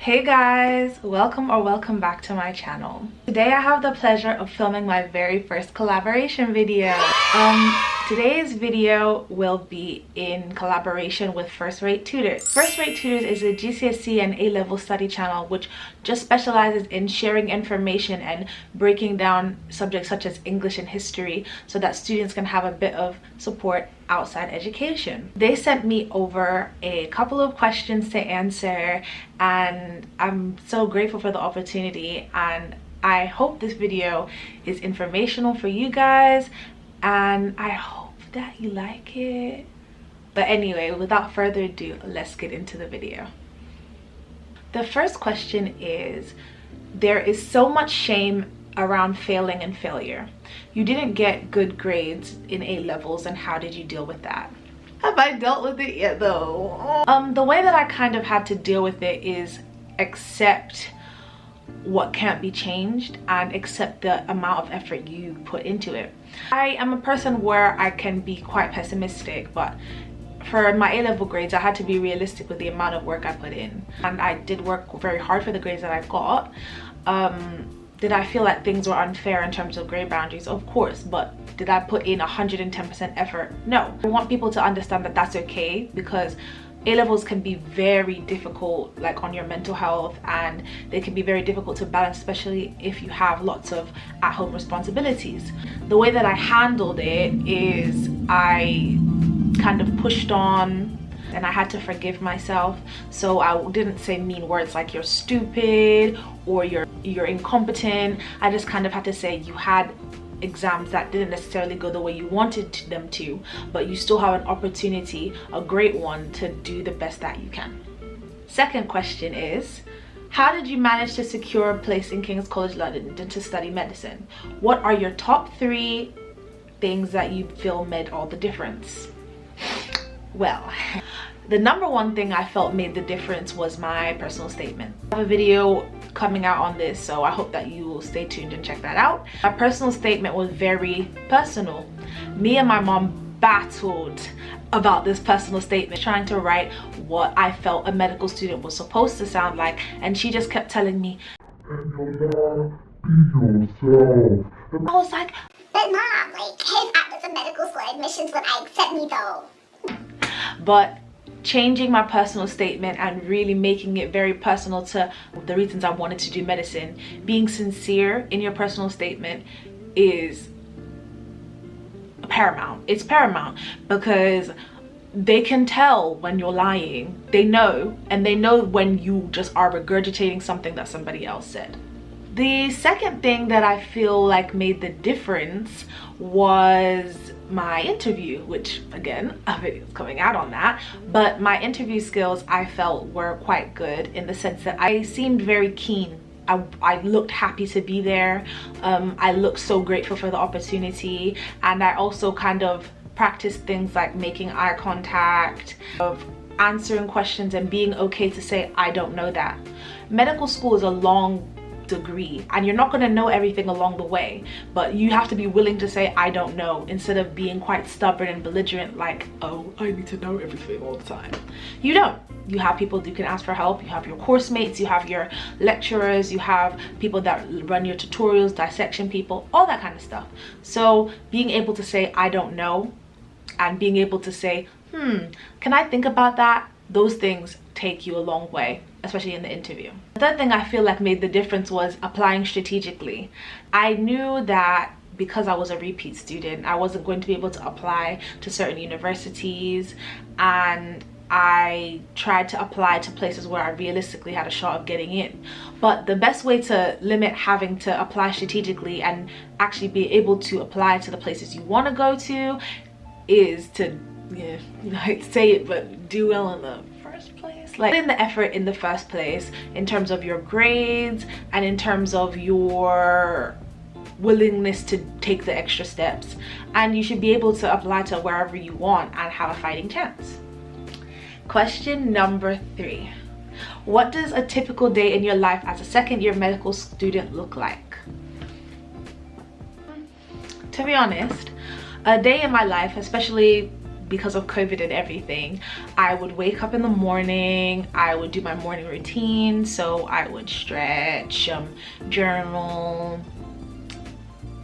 Hey guys, welcome back to my channel. Today I have the pleasure of filming my very first collaboration video. Today's video will be in collaboration with First Rate Tutors. First Rate Tutors is a GCSE and A-level study channel which just specializes in sharing information and breaking down subjects such as English and history so that students can have a bit of support outside education. They sent me over a couple of questions to answer and I'm so grateful for the opportunity, and I hope this video is informational for you guys and I hope that you like it. But anyway, without further ado, let's get into the video. The first question is, there is so much shame around failing and failure. You didn't get good grades in A levels, and how did you deal with that? Have I dealt with it yet though? The way that I kind of had to deal with it is accept what can't be changed and accept the amount of effort you put into it. I am a person where I can be quite pessimistic, but for my A-level grades I had to be realistic with the amount of work I put in, and I did work very hard for the grades that I got. Did I feel like things were unfair in terms of grade boundaries? Of course, but did I put in 110% effort? No. I want people to understand that that's okay, because A-levels can be very difficult, like on your mental health, and they can be very difficult to balance, especially if you have lots of at-home responsibilities. The way that I handled it is I kind of pushed on, and I had to forgive myself. So I didn't say mean words like you're stupid or you're incompetent. I just kind of had to say you had exams that didn't necessarily go the way you wanted them to, but you still have an opportunity, a great one, to do the best that you can. Second question is, how did you manage to secure a place in King's College London to study medicine? What are your top 3 things that you feel made all the difference? Well, the number one thing I felt made the difference was my personal statement. I have a video coming out on this, so I hope that you will stay tuned and check that out. My personal statement was very personal. Me and my mom battled about this personal statement, trying to write what I felt a medical student was supposed to sound like, and she just kept telling me, "And you'll be yourself." I was like, "But mom, like, his app is a medical school admissions would I accept me though?" But changing my personal statement and really making it very personal to the reasons I wanted to do medicine, being sincere in your personal statement is paramount. It's paramount because they can tell when you're lying. They know, and they know when you just are regurgitating something that somebody else said. The second thing that I feel like made the difference was my interview, which again, a video is coming out on that, but my interview skills I felt were quite good in the sense that I seemed very keen. I looked happy to be there. I looked so grateful for the opportunity, and I also kind of practiced things like making eye contact, of answering questions and being okay to say I don't know that. Medical school is a long degree and you're not going to know everything along the way, but you have to be willing to say I don't know, instead of being quite stubborn and belligerent like, oh, I need to know everything all the time. You don't. You have people you can ask for help. You have your course mates, you have your lecturers, you have people that run your tutorials, dissection people, all that kind of stuff. So being able to say I don't know and being able to say, can I think about that? Those things take you a long way, especially in the interview. The third thing I feel like made the difference was applying strategically. I knew that because I was a repeat student, I wasn't going to be able to apply to certain universities, and I tried to apply to places where I realistically had a shot of getting in. But the best way to limit having to apply strategically and actually be able to apply to the places you want to go to is to, I hate to say it, but do well in the first place. Like, put in the effort in the first place in terms of your grades and in terms of your willingness to take the extra steps, and you should be able to apply to wherever you want and have a fighting chance. Question number 3. What does a typical day in your life as a second-year medical student look like? To be honest, a day in my life, especially because of COVID and everything, I would wake up in the morning, I would do my morning routine. So I would stretch, journal.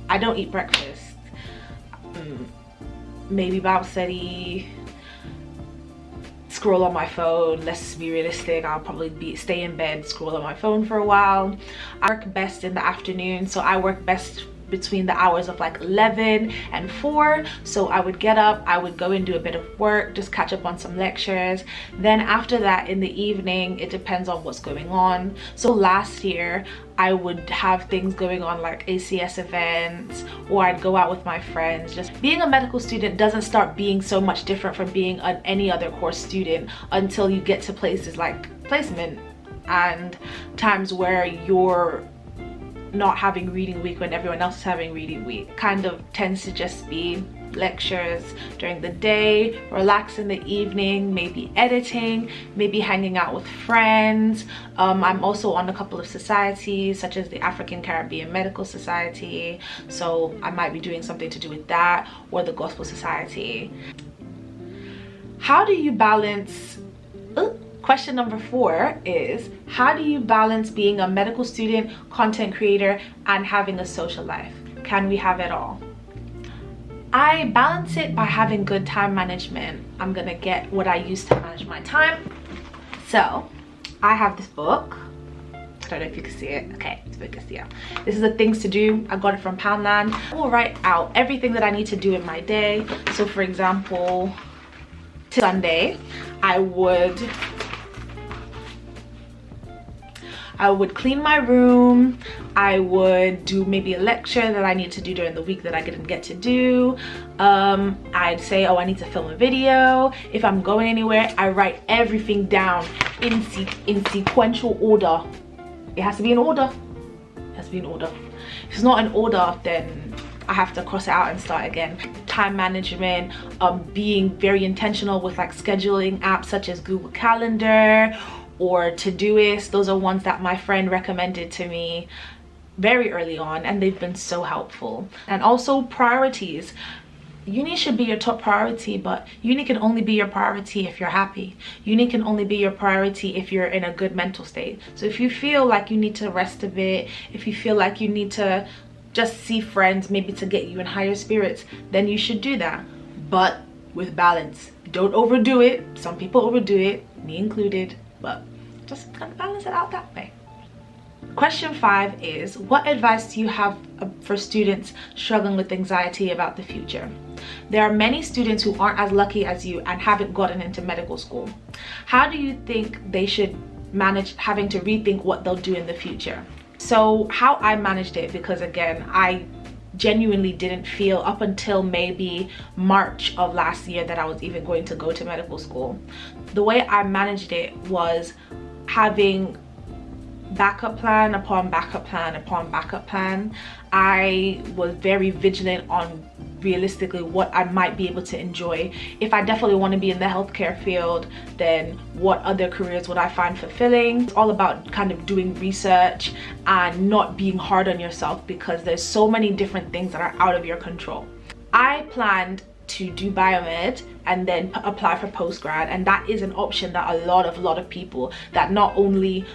I don't eat breakfast. Maybe Bible study, scroll on my phone. Let's be realistic, I'll probably stay in bed, scroll on my phone for a while. I work best in the afternoon, so I work best between the hours of like 11 and 4. So I would get up, I would go and do a bit of work, just catch up on some lectures. Then after that, in the evening, it depends on what's going on. So last year I would have things going on like ACS events, or I'd go out with my friends. Just being a medical student doesn't start being so much different from being any other course student until you get to places like placement and times where you're not having reading week when everyone else is having reading week. Kind of tends to just be lectures during the day, relax in the evening, maybe editing, maybe hanging out with friends. I'm also on a couple of societies such as the African Caribbean Medical Society, so I might be doing something to do with that, or the Gospel Society. How do you balance question number 4 is, how do you balance being a medical student, content creator, and having a social life? Can we have it all? I balance it by having good time management. I'm gonna get what I use to manage my time. So I have this book. I don't know if you can see it. Okay, it's focused, yeah. This is the things to do. I got it from Poundland. I will write out everything that I need to do in my day. So for example, Sunday, I would clean my room. I would do maybe a lecture that I need to do during the week that I didn't get to do. I'd say, oh, I need to film a video. If I'm going anywhere, I write everything down in sequential order. It has to be in order. It has to be in order. If it's not in order, then I have to cross it out and start again. Time management, being very intentional with like scheduling apps such as Google Calendar or Todoist. Those are ones that my friend recommended to me very early on, and they've been so helpful. And also priorities. Uni should be your top priority, but uni can only be your priority if you're happy. Uni can only be your priority if you're in a good mental state. So if you feel like you need to rest a bit, if you feel like you need to just see friends maybe to get you in higher spirits, then you should do that, but with balance. Don't overdo it. Some people overdo it, me included, but just kind of balance it out that way. Question 5 is, what advice do you have for students struggling with anxiety about the future? There are many students who aren't as lucky as you and haven't gotten into medical school. How do you think they should manage having to rethink what they'll do in the future? So how I managed it, because again, I genuinely didn't feel up until maybe March of last year that I was even going to go to medical school. The way I managed it was having backup plan upon backup plan upon backup plan. I was very vigilant on realistically what I might be able to enjoy. If I definitely want to be in the healthcare field, then what other careers would I find fulfilling? It's all about kind of doing research and not being hard on yourself, because there's so many different things that are out of your control. I planned to do biomed and then apply for postgrad, and that is an option that a lot of people that not only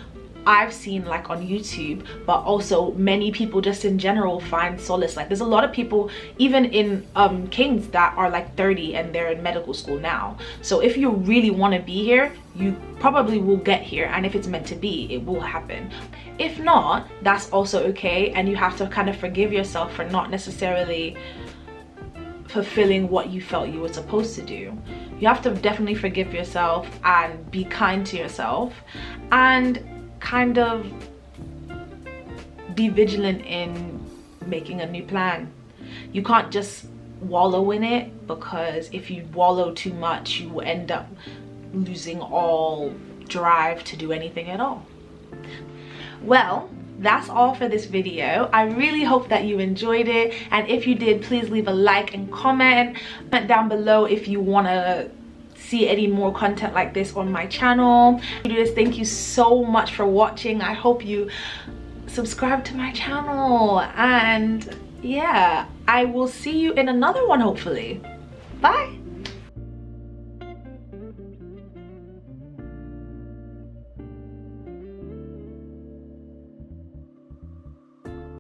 I've seen like on YouTube, but also many people just in general find solace. Like there's a lot of people even in Kings that are like 30 and they're in medical school now. So if you really want to be here, you probably will get here, and if it's meant to be, it will happen. If not, that's also okay, and you have to kind of forgive yourself for not necessarily fulfilling what you felt you were supposed to do. You have to definitely forgive yourself and be kind to yourself, and kind of be vigilant in making a new plan. You can't just wallow in it, because if you wallow too much, you will end up losing all drive to do anything at all. Well, that's all for this video. I really hope that you enjoyed it, and if you did, please leave a like and comment down below if you want to see any more content like this on my channel. Thank you so much for watching. I hope you subscribe to my channel, and yeah, I will see you in another one hopefully. Bye.